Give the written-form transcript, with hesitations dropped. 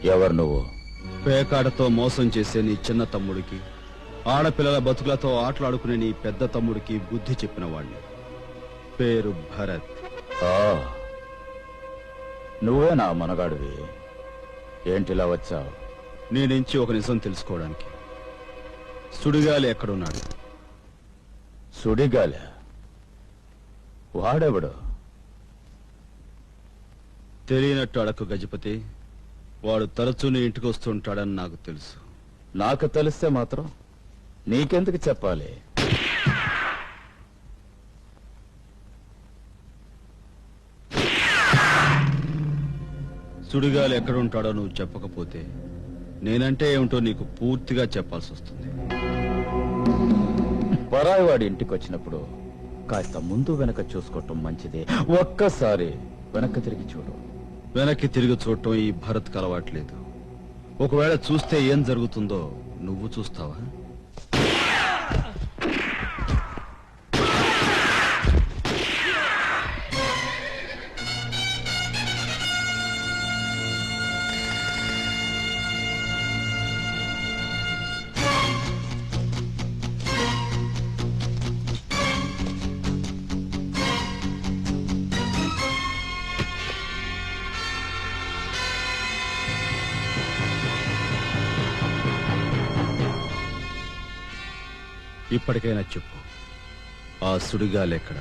ఎవరు నువ్వు? పేకాడతో మోసం చేసే నీ చిన్న తమ్ముడికి, ఆడపిల్లల బతుకులతో ఆటలాడుకునే నీ పెద్ద తమ్ముడికి బుద్ధి చెప్పిన వాణ్ణి. పేరు భరత్. ఆ, నువ్వే నా మనగాడివి. ఏంటిలా వచ్చావు? నీ నుంచి ఒక నిజం తెలుసుకోవడానికి. సుడిగాలి ఎక్కడున్నాడు? సుడిగాలి? వాడెవడు? తెలియనట్టు అడకు గజపతి. వాడు తరచూ నీ ఇంటికి వస్తుంటాడని నాకు తెలుసు. నాకు తెలిస్తే మాత్రం నీకెందుకు చెప్పాలి? సుడిగాలి ఎక్కడుంటాడో నువ్వు చెప్పకపోతే నేనంటే ఏమిటో నీకు పూర్తిగా చెప్పాల్సి వస్తుంది. పరాయి వాడి ఇంటికి వచ్చినప్పుడు కాస్త ముందు వెనక చూసుకోవటం మంచిది. ఒక్కసారి వెనక్కి తిరిగి చూడు. వెనక్కి తిరిగి చూడటం ఈ భరత్ అలవాట్లేదు. ఒకవేళ చూస్తే ఏం జరుగుతుందో నువ్వు చూస్తావా? ఇప్పటికైనా చెప్పు, ఆ సుడిగాలి ఎక్కడ?